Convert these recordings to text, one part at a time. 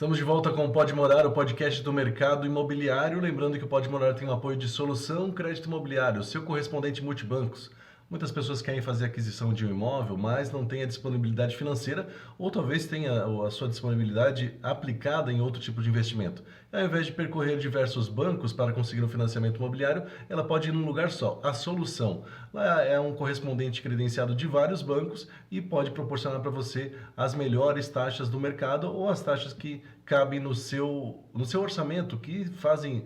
Estamos de volta com o Pode Morar, o podcast do mercado imobiliário. Lembrando que o Pode Morar tem o apoio de Solução Crédito Imobiliário, seu correspondente multibancos. Muitas pessoas querem fazer aquisição de um imóvel, mas não têm a disponibilidade financeira ou talvez tenha a sua disponibilidade aplicada em outro tipo de investimento. Ao invés de percorrer diversos bancos para conseguir um financiamento imobiliário, ela pode ir num lugar só, a Solução. Lá é um correspondente credenciado de vários bancos e pode proporcionar para você as melhores taxas do mercado ou as taxas que cabem no seu orçamento, que fazem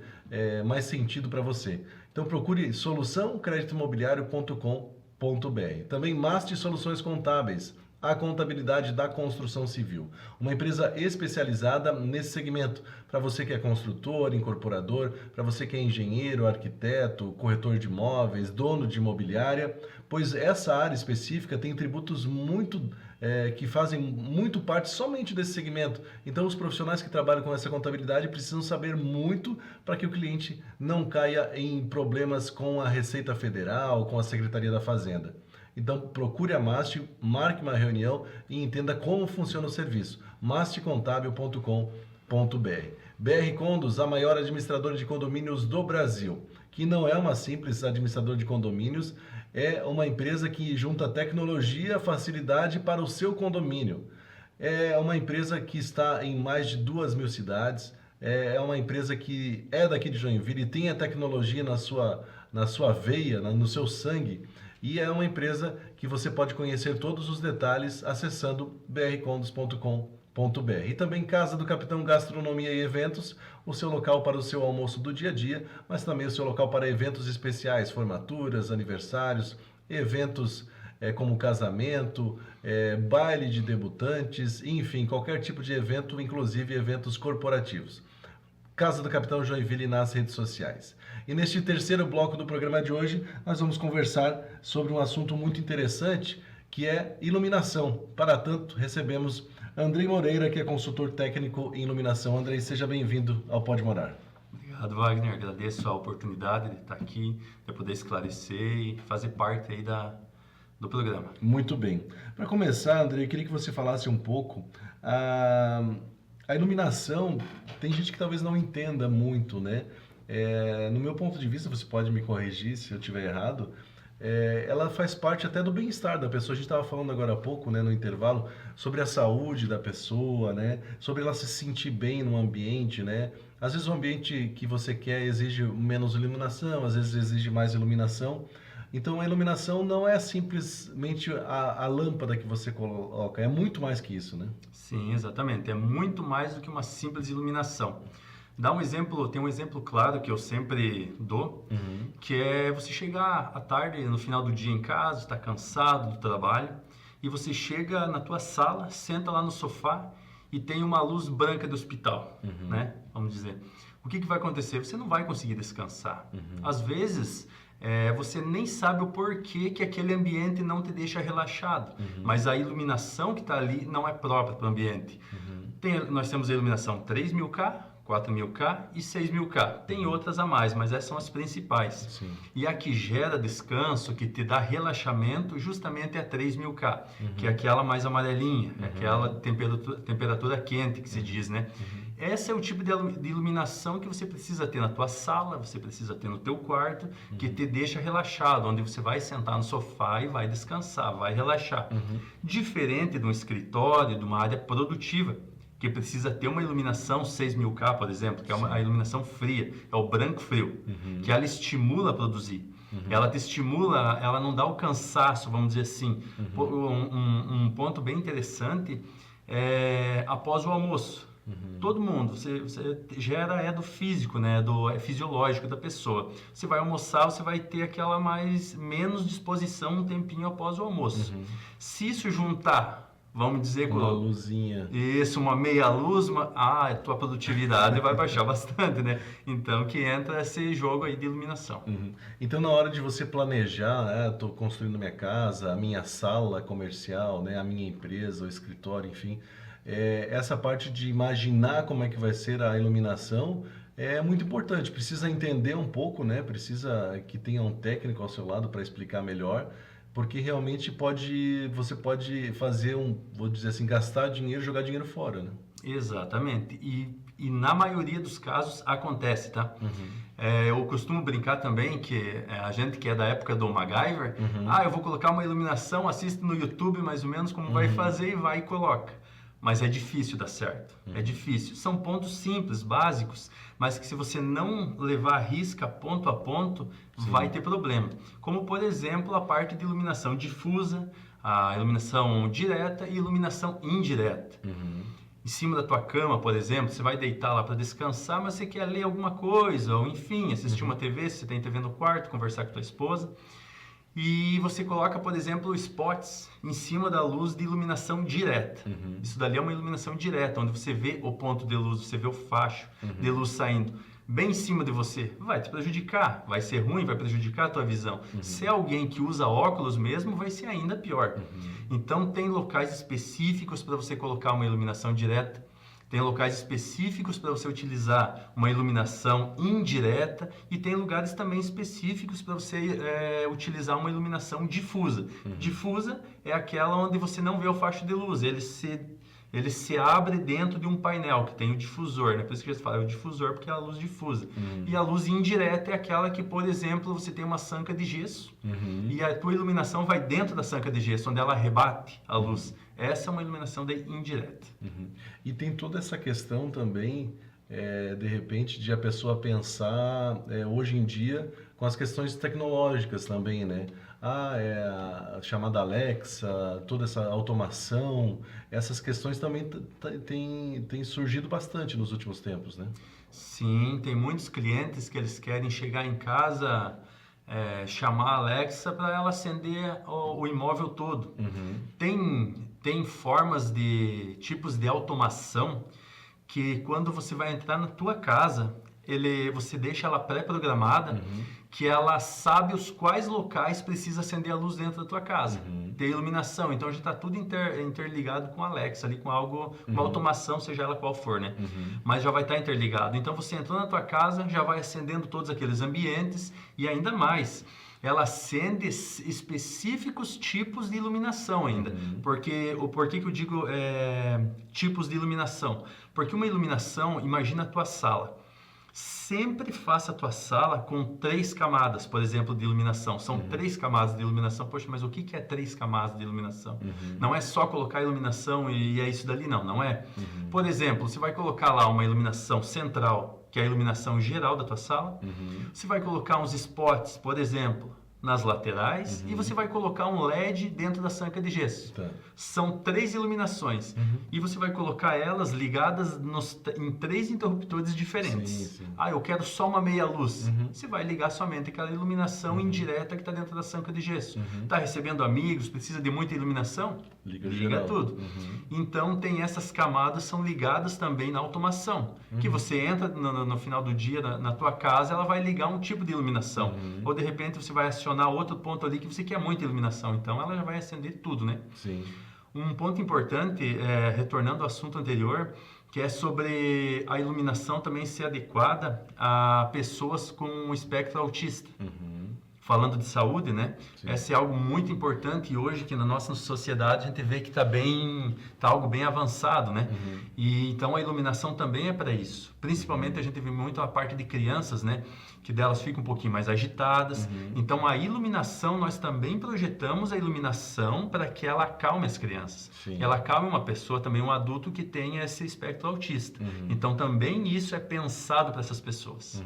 mais sentido para você. Então procure soluçãocreditoimobiliario.com.br. Também Masti Soluções Contábeis, a contabilidade da construção civil. Uma empresa especializada nesse segmento. Para você que é construtor, incorporador, para você que é engenheiro, arquiteto, corretor de imóveis, dono de imobiliária, pois essa área específica tem tributos que fazem muito parte somente desse segmento. Então os profissionais que trabalham com essa contabilidade precisam saber muito para que o cliente não caia em problemas com a Receita Federal, com a Secretaria da Fazenda. Então procure a Masti, marque uma reunião e entenda como funciona o serviço. masticontábil.com.br. BR Condos, a maior administradora de condomínios do Brasil, que não é uma simples administradora de condomínios, é uma empresa que junta tecnologia, facilidade para o seu condomínio. É uma empresa que está em mais de 2.000 cidades, é uma empresa que é daqui de Joinville e tem a tecnologia na sua veia, no seu sangue. E é uma empresa que você pode conhecer todos os detalhes acessando brcondos.com.br. E também Casa do Capitão Gastronomia e Eventos, o seu local para o seu almoço do dia a dia, mas também o seu local para eventos especiais, formaturas, aniversários, eventos como casamento, baile de debutantes, enfim, qualquer tipo de evento, inclusive eventos corporativos. Casa do Capitão Joinville nas redes sociais. E neste terceiro bloco do programa de hoje, nós vamos conversar sobre um assunto muito interessante, que é iluminação. Para tanto, recebemos Andrei Moreira, que é consultor técnico em iluminação. Andrei, seja bem-vindo ao Pode Morar. Obrigado, Wagner. Agradeço a oportunidade de estar aqui, de poder esclarecer e fazer parte aí do programa. Muito bem. Para começar, Andrei, eu queria que você falasse um pouco... A iluminação, tem gente que talvez não entenda muito, né? No meu ponto de vista, você pode me corrigir se eu estiver errado, ela faz parte até do bem-estar da pessoa. A gente estava falando agora há pouco, né, no intervalo, sobre a saúde da pessoa, né? Sobre ela se sentir bem no ambiente, né? Às vezes o ambiente que você quer exige menos iluminação, às vezes exige mais iluminação. Então a iluminação não é simplesmente a lâmpada que você coloca, é muito mais que isso, né? Sim, exatamente. É muito mais do que uma simples iluminação. Tem um exemplo claro que eu sempre dou, que é você chegar à tarde, no final do dia em casa, está cansado do trabalho, e você chega na tua sala, senta lá no sofá e tem uma luz branca do hospital, né? Vamos dizer. O que vai acontecer? Você não vai conseguir descansar. Às vezes... você nem sabe o porquê que aquele ambiente não te deixa relaxado, mas a iluminação que está ali não é própria para o ambiente. Nós temos a iluminação 3000K, 4000K e 6000K. Tem outras a mais, mas essas são as principais. Sim. E a que gera descanso, que te dá relaxamento, justamente é a 3000K, que é aquela mais amarelinha, aquela temperatura quente que se diz, né? Esse é o tipo de iluminação que você precisa ter na tua sala, você precisa ter no teu quarto, que te deixa relaxado, onde você vai sentar no sofá e vai descansar, vai relaxar. Diferente de um escritório, de uma área produtiva, que precisa ter uma iluminação 6000K, por exemplo, que é a iluminação fria, é o branco frio, que ela estimula a produzir. Ela te estimula, ela não dá o cansaço, vamos dizer assim. Um ponto bem interessante é após o almoço. Todo mundo, você gera do físico, né? É fisiológico da pessoa. Você vai almoçar, você vai ter aquela menos disposição um tempinho após o almoço. Se isso juntar, vamos dizer... Uma luzinha. Isso, uma meia luz, a tua produtividade vai baixar bastante, né? Então que entra esse jogo aí de iluminação. Então na hora de você planejar, né? Estou construindo minha casa, a minha sala comercial, né? A minha empresa, o escritório, enfim... essa parte de imaginar como é que vai ser a iluminação é muito importante. Precisa entender um pouco, né? Precisa que tenha um técnico ao seu lado para explicar melhor, porque realmente você pode fazer vou dizer assim, gastar dinheiro e jogar dinheiro fora, né? Exatamente. E na maioria dos casos acontece, tá? Eu costumo brincar também que a gente que é da época do MacGyver, eu vou colocar uma iluminação, assiste no YouTube mais ou menos como vai fazer e vai e coloca. Mas é difícil dar certo, é difícil. São pontos simples, básicos, mas que se você não levar a risca ponto a ponto, vai ter problema. Como, por exemplo, a parte de iluminação difusa, a iluminação direta e iluminação indireta. Em cima da tua cama, por exemplo, você vai deitar lá para descansar, mas você quer ler alguma coisa, ou enfim, assistir uma TV, se você tem TV no quarto, conversar com tua esposa. E você coloca, por exemplo, spots em cima da luz de iluminação direta. Isso dali é uma iluminação direta, onde você vê o ponto de luz, você vê o facho de luz saindo bem em cima de você. Vai te prejudicar, vai ser ruim, vai prejudicar a tua visão. Se é alguém que usa óculos mesmo, vai ser ainda pior. Então, tem locais específicos para você colocar uma iluminação direta. Tem locais específicos para você utilizar uma iluminação indireta e tem lugares também específicos para você utilizar uma iluminação difusa. Difusa é aquela onde você não vê o facho de luz, ele se abre dentro de um painel que tem o difusor, né? Por isso que eles falam o difusor, porque é a luz difusa. E a luz indireta é aquela que, por exemplo, você tem uma sanca de gesso e a tua iluminação vai dentro da sanca de gesso, onde ela rebate a luz. Essa é uma iluminação indireta. E tem toda essa questão também, de repente, de a pessoa pensar hoje em dia com as questões tecnológicas também, né? A chamada Alexa, toda essa automação, essas questões também têm surgido bastante nos últimos tempos, né? Sim, tem muitos clientes que eles querem chegar em casa, chamar a Alexa para ela acender o imóvel todo. Tem formas de tipos de automação que quando você vai entrar na tua casa, você deixa ela pré-programada, que ela sabe quais locais precisa acender a luz dentro da tua casa. Tem iluminação, então já está tudo interligado com a Alexa, ali, com algo, uma automação, seja ela qual for, né? Mas já vai estar interligado. Então você entrou na tua casa, já vai acendendo todos aqueles ambientes e ainda mais. Ela acende específicos tipos de iluminação ainda. Por que eu digo tipos de iluminação? Porque uma iluminação, imagina a tua sala. Sempre faça a tua sala com 3 camadas, por exemplo, de iluminação. São 3 camadas de iluminação. Poxa, mas o que é 3 camadas de iluminação? Não é só colocar iluminação e é isso dali, não é? Por exemplo, você vai colocar lá uma iluminação central, que é a iluminação geral da tua sala. Você vai colocar uns spots, por exemplo, nas laterais e você vai colocar um LED dentro da sanca de gesso. São 3 iluminações e você vai colocar elas ligadas em 3 interruptores diferentes. Eu quero só uma meia luz. Você vai ligar somente aquela iluminação indireta que está dentro da sanca de gesso. Está recebendo amigos, precisa de muita iluminação? Liga tudo. Então tem essas camadas, são ligadas também na automação. Que você entra no final do dia na tua casa, ela vai ligar um tipo de iluminação. Ou de repente você vai acionar outro ponto ali que você quer muita iluminação, então ela já vai acender tudo, né? Um ponto importante, retornando ao assunto anterior, que é sobre a iluminação também ser adequada a pessoas com espectro autista. Falando de saúde, né? Essa é algo muito importante hoje que na nossa sociedade a gente vê que tá algo bem avançado, né? E então a iluminação também é para isso. Principalmente a gente vê muito a parte de crianças, né? Que delas ficam um pouquinho mais agitadas. Então a iluminação, nós também projetamos a iluminação para que ela acalme as crianças. Ela acalme uma pessoa, também um adulto que tenha esse espectro autista. Então também isso é pensado para essas pessoas.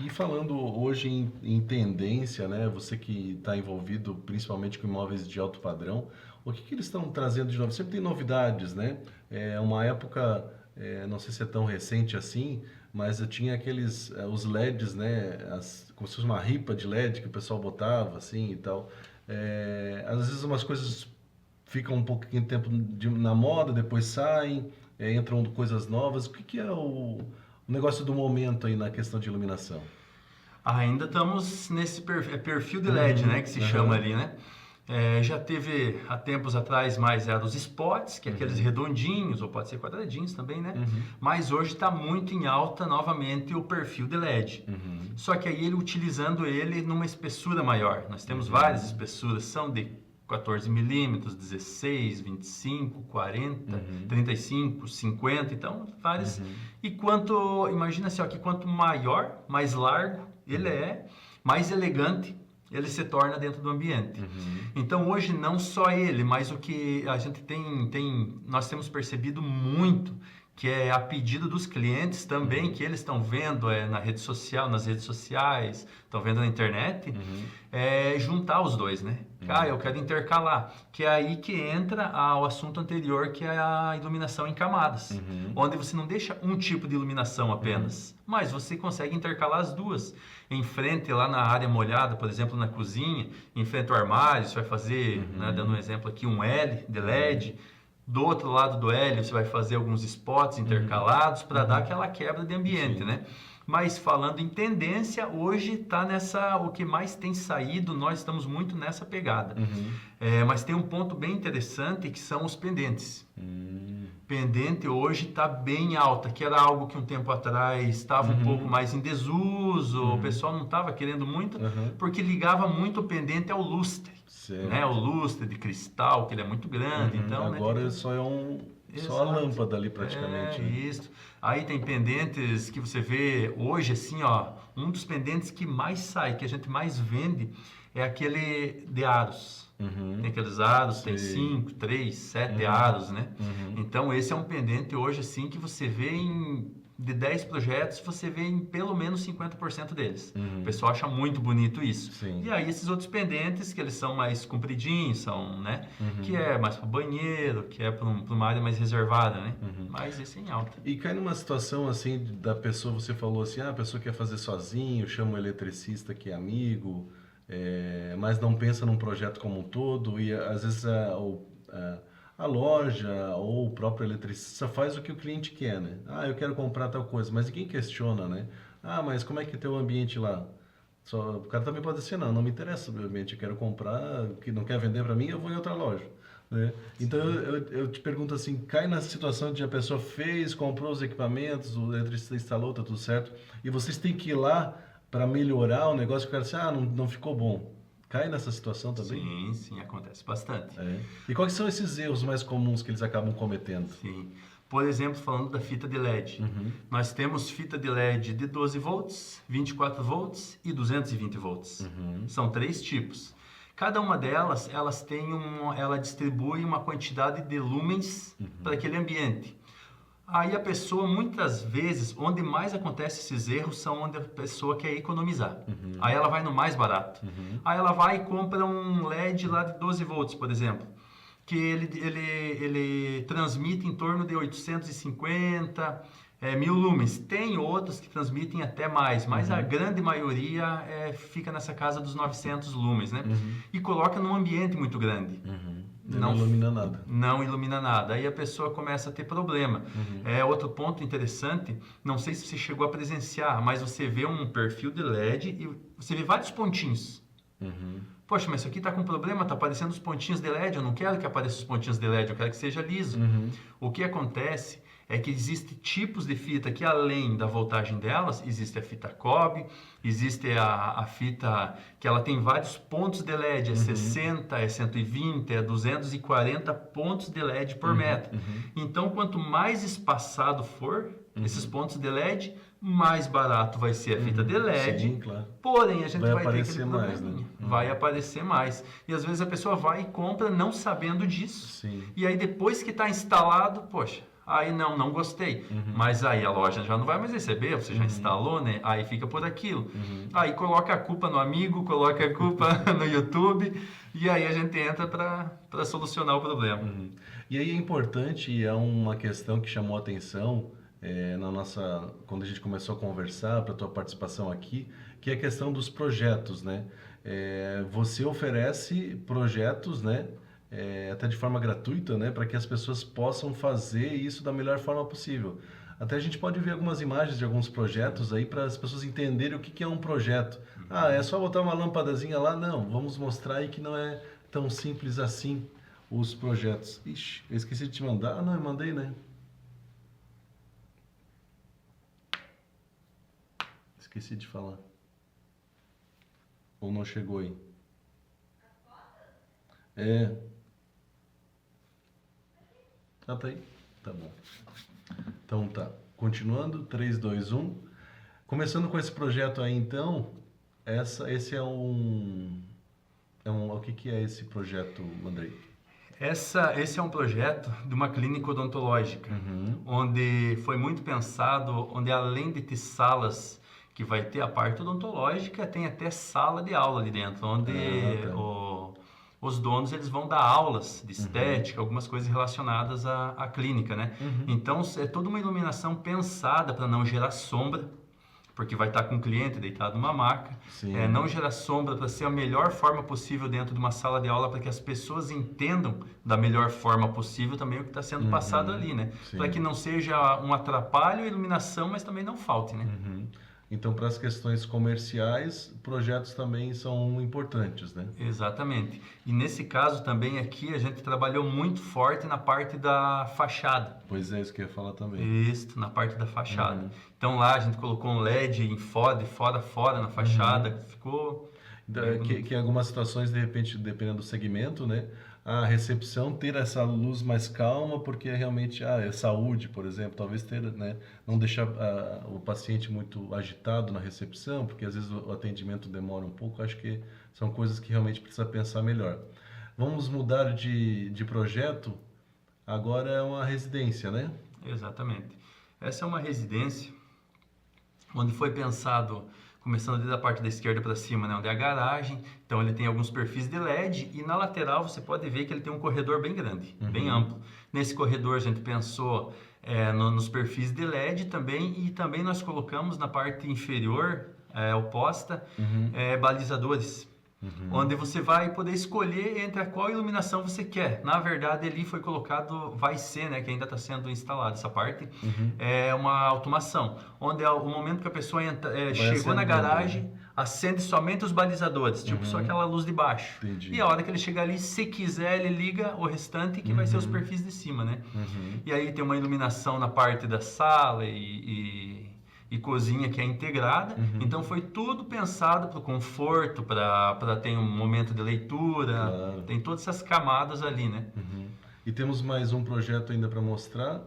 E falando hoje em tendência, né? Você que está envolvido principalmente com imóveis de alto padrão, o que eles estão trazendo de novo? Sempre tem novidades, né? Uma época, não sei se é tão recente assim, mas eu tinha os LEDs, né? Como se fosse uma ripa de LED que o pessoal botava, assim, e tal. Às vezes umas coisas ficam um pouquinho de tempo na moda, depois saem, entram coisas novas. O que é o negócio do momento aí na questão de iluminação? Ainda estamos nesse perfil de LED, né? Que se chama ali, né? Já teve, há tempos atrás, eram os spots, que é aqueles redondinhos, ou pode ser quadradinhos também, né? Mas hoje está muito em alta, novamente, o perfil de LED. Só que aí utilizando ele numa espessura maior. Nós temos várias espessuras, são de 14 milímetros, 16, 25, 40, 35, 50, então vários. E imagina assim, ó, que quanto maior, mais largo ele é, mais elegante ele se torna dentro do ambiente. Então hoje não só ele, mas o que a gente nós temos percebido muito, que é a pedido dos clientes também, que eles estão vendo nas redes sociais, estão vendo na internet, é juntar os dois, né? Eu quero intercalar, que é aí que entra o assunto anterior, que é a iluminação em camadas, onde você não deixa um tipo de iluminação apenas, mas você consegue intercalar as duas. Em frente, lá na área molhada, por exemplo, na cozinha, em frente ao armário, você vai fazer, né, dando um exemplo aqui, um L de LED. Do outro lado do L, você vai fazer alguns spots intercalados para dar aquela quebra de ambiente, né? Mas falando em tendência, hoje está o que mais tem saído, nós estamos muito nessa pegada. Mas tem um ponto bem interessante que são os pendentes. Pendente hoje está bem alta, que era algo que um tempo atrás estava um pouco mais em desuso, o pessoal não estava querendo muito, porque ligava muito o pendente ao lustre. Né? O lustre de cristal, que ele é muito grande. Então, agora né, só só a lâmpada ali praticamente. Isso. Aí tem pendentes que você vê hoje, assim, ó, um dos pendentes que mais sai, que a gente mais vende, é aquele de aros. Tem aqueles aros, tem 5, 3, 7 aros, né? Então esse é um pendente hoje, assim, que você vê de 10 projetos, você vê em pelo menos 50% deles. O pessoal acha muito bonito isso. Sim. E aí esses outros pendentes, que eles são mais compridinhos, né? Que é mais para o banheiro, que é para uma área mais reservada, né? Mas esse é em alta. E cai numa situação assim, da pessoa, você falou assim, a pessoa quer fazer sozinho, chama o eletricista que é amigo, mas não pensa num projeto como um todo, e às vezes a loja ou o próprio eletricista faz o que o cliente quer, né? Eu quero comprar tal coisa, mas ninguém questiona, né? Mas como é que é teu ambiente lá? O cara também pode dizer, não me interessa o meu ambiente, eu quero comprar, que não quer vender para mim, eu vou em outra loja. Né? Então eu te pergunto assim, cai na situação de a pessoa comprou os equipamentos, o eletricista instalou, tá tudo certo, e vocês têm que ir lá para melhorar o negócio, o cara diz, não ficou bom. Cai nessa situação também? Sim, acontece bastante. E quais são esses erros mais comuns que eles acabam cometendo? Sim. Por exemplo, falando da fita de LED. Nós temos fita de LED de 12 volts, 24 volts e 220 volts. São 3 tipos. Cada uma delas, ela distribui uma quantidade de lumens para aquele ambiente. Aí a pessoa, muitas vezes, onde mais acontece esses erros são onde a pessoa quer economizar. Aí ela vai no mais barato. Aí ela vai e compra um LED lá de 12 volts, por exemplo, que ele transmite em torno de 850 mil lumens. Tem outros que transmitem até mais, mas a grande maioria fica nessa casa dos 900 lumens, né? E coloca num ambiente muito grande. Não ilumina nada. Não ilumina nada. Aí a pessoa começa a ter problema. Outro ponto interessante, não sei se você chegou a presenciar, mas você vê um perfil de LED e você vê vários pontinhos. Poxa, mas isso aqui está com problema, está aparecendo os pontinhos de LED, eu não quero que apareçam os pontinhos de LED, eu quero que seja liso. O que acontece é que existem tipos de fita que, além da voltagem delas, existe a fita Cobb, existe a fita que ela tem vários pontos de LED, é 60, é 120, é 240 pontos de LED por metro. Então, quanto mais espaçado for esses pontos de LED, mais barato vai ser a fita de LED. Sim, claro. Porém, a gente vai ter aquele mais, probleminha. né? Vai aparecer mais. E às vezes a pessoa vai e compra não sabendo disso. Sim. E aí depois que está instalado, poxa, aí não gostei. Mas aí a loja já não vai mais receber, você já instalou, né? Aí fica por aquilo. Aí coloca a culpa no amigo, coloca a culpa no YouTube, e aí a gente entra para solucionar o problema. E aí é importante, e é uma questão que chamou a atenção quando a gente começou a conversar, para a tua participação aqui, que é a questão dos projetos, né? Você oferece projetos, né? Até de forma gratuita, né, para que as pessoas possam fazer isso da melhor forma possível. Até a gente pode ver algumas imagens de alguns projetos aí para as pessoas entenderem o que é um projeto. É só botar uma lâmpadazinha lá? Não, vamos mostrar aí que não é tão simples assim os projetos. Ixi, eu esqueci de te mandar. Não, eu mandei, né? Esqueci de falar. Ou não chegou aí? É. Ah, tá aí? Tá bom. Então tá. Continuando, 3, 2, 1. Começando com esse projeto aí, então, esse o que que é esse projeto, Andrei? Esse é um projeto de uma clínica odontológica, onde foi muito pensado, onde além de ter salas que vai ter a parte odontológica, tem até sala de aula ali dentro, onde os donos eles vão dar aulas de estética, algumas coisas relacionadas à clínica, né? Então é toda uma iluminação pensada para não gerar sombra, porque vai estar com o cliente deitado numa maca, não gerar sombra para ser a melhor forma possível dentro de uma sala de aula, para que as pessoas entendam da melhor forma possível também o que está sendo passado ali, né? Para que não seja um atrapalho à iluminação, mas também não falte, né? Então, para as questões comerciais, projetos também são importantes, né? Exatamente. E nesse caso também aqui, a gente trabalhou muito forte na parte da fachada. Pois é, isso que eu ia falar também. Isso, na parte da fachada. Então lá a gente colocou um LED de fora na fachada, ficou... Que em algumas situações, de repente, dependendo do segmento, né? A recepção ter essa luz mais calma, porque realmente é saúde, por exemplo, talvez ter, né? Não deixar o paciente muito agitado na recepção, porque às vezes o atendimento demora um pouco. Acho que são coisas que realmente precisa pensar melhor. Vamos mudar de projeto. Agora é uma residência, né? Exatamente. Essa é uma residência onde foi pensado, começando desde a parte da esquerda para cima, né, onde é a garagem. Então ele tem alguns perfis de LED e na lateral você pode ver que ele tem um corredor bem grande, bem amplo. Nesse corredor a gente pensou nos perfis de LED também, e também nós colocamos na parte inferior, oposta, balizadores. Onde você vai poder escolher entre qual iluminação você quer. Na verdade, ali foi colocado, vai ser, né, que ainda está sendo instalado essa parte, é uma automação, onde o momento que a pessoa chegou na garagem, acende somente os balizadores, tipo só aquela luz de baixo. Entendi. E a hora que ele chegar ali, se quiser, ele liga o restante, que vai ser os perfis de cima, né? E aí tem uma iluminação na parte da sala e cozinha que é integrada. Então foi tudo pensado para o conforto, para ter um momento de leitura. Claro. Tem todas essas camadas ali, né? E temos mais um projeto ainda para mostrar,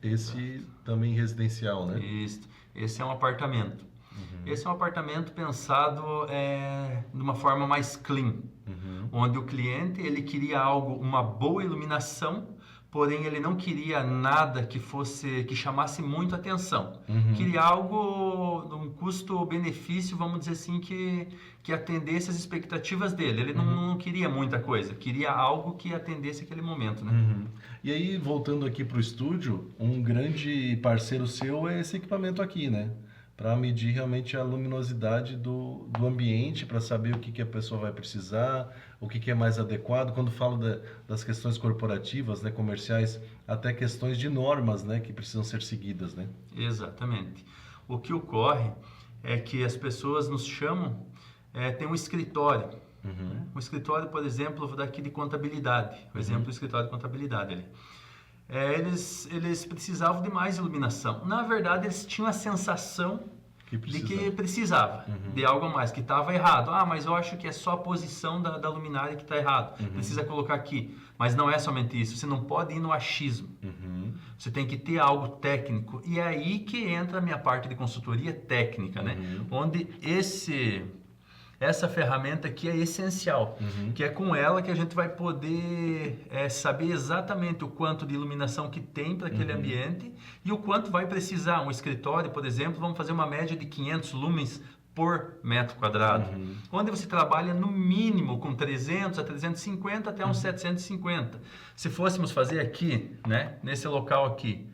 esse também residencial, né? Isso. Esse é um apartamento. Esse é um apartamento pensado de uma forma mais clean, onde o cliente ele queria uma boa iluminação, porém ele não queria nada que chamasse muito atenção. Queria algo de um custo-benefício, vamos dizer assim, que atendesse as expectativas dele. Ele não queria muita coisa, queria algo que atendesse aquele momento, né? E aí, voltando aqui para o estúdio, um grande parceiro seu é esse equipamento aqui, né? Para medir realmente a luminosidade do ambiente, para saber o que a pessoa vai precisar, o que é mais adequado. Quando falo das questões corporativas, né, comerciais, até questões de normas, né, que precisam ser seguidas, né? Exatamente. O que ocorre é que as pessoas nos chamam, tem um escritório. Um escritório, por exemplo, daqui de contabilidade. O exemplo do escritório de contabilidade ali. Eles precisavam de mais iluminação. Na verdade, eles tinham a sensação de que precisava de algo a mais, que estava errado. Mas eu acho que é só a posição da luminária que está errado. Precisa colocar aqui. Mas não é somente isso. Você não pode ir no achismo. Você tem que ter algo técnico. E é aí que entra a minha parte de consultoria técnica, né? Onde essa ferramenta aqui é essencial, que é com ela que a gente vai poder saber exatamente o quanto de iluminação que tem para aquele ambiente e o quanto vai precisar. Um escritório, por exemplo, vamos fazer uma média de 500 lumens por metro quadrado, onde você trabalha no mínimo com 300 a 350 até uns 750. Se fôssemos fazer aqui, né, nesse local aqui,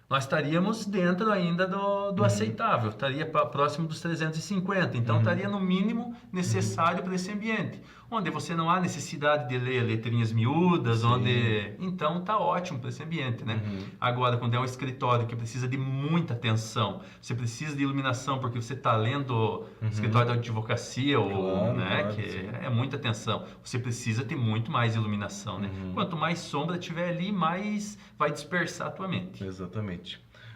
nós estaríamos dentro ainda do aceitável, estaria próximo dos 350, então estaria no mínimo necessário para esse ambiente, onde você não há necessidade de ler letrinhas miúdas, então está ótimo para esse ambiente, né? Agora, quando é um escritório que precisa de muita atenção, você precisa de iluminação porque você está lendo escritório de advocacia, que é muita atenção, você precisa ter muito mais iluminação, né? Quanto mais sombra tiver ali, mais vai dispersar a tua mente. Exatamente.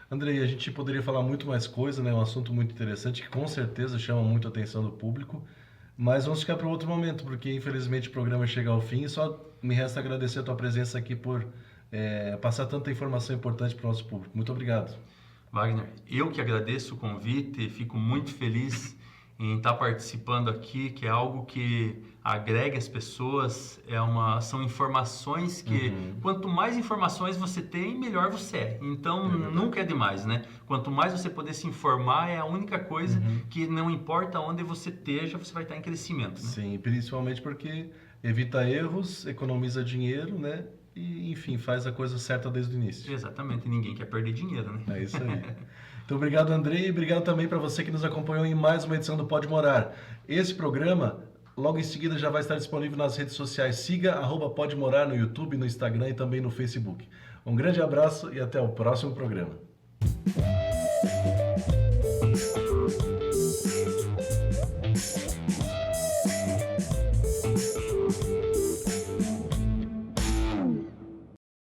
Andrei, a gente poderia falar muito mais coisa, né? É um assunto muito interessante que com certeza chama muito a atenção do público. Mas vamos ficar para outro momento, porque infelizmente o programa chega ao fim. Só me resta agradecer a tua presença aqui por passar tanta informação importante para o nosso público. Muito obrigado. Wagner, eu que agradeço o convite, fico muito feliz em estar participando aqui, que é algo que agrega as pessoas, são informações que, quanto mais informações você tem, melhor você é. Então, nunca é demais, né? Quanto mais você poder se informar, é a única coisa que não importa onde você esteja, você vai estar em crescimento, né? Sim, principalmente porque evita erros, economiza dinheiro, né? E, enfim, faz a coisa certa desde o início. Exatamente, ninguém quer perder dinheiro, né? É isso aí. Então, obrigado, Andrei, e obrigado também para você que nos acompanhou em mais uma edição do Pode Morar. Esse programa, logo em seguida, já vai estar disponível nas redes sociais. Siga @Pode Morar no YouTube, no Instagram e também no Facebook. Um grande abraço e até o próximo programa.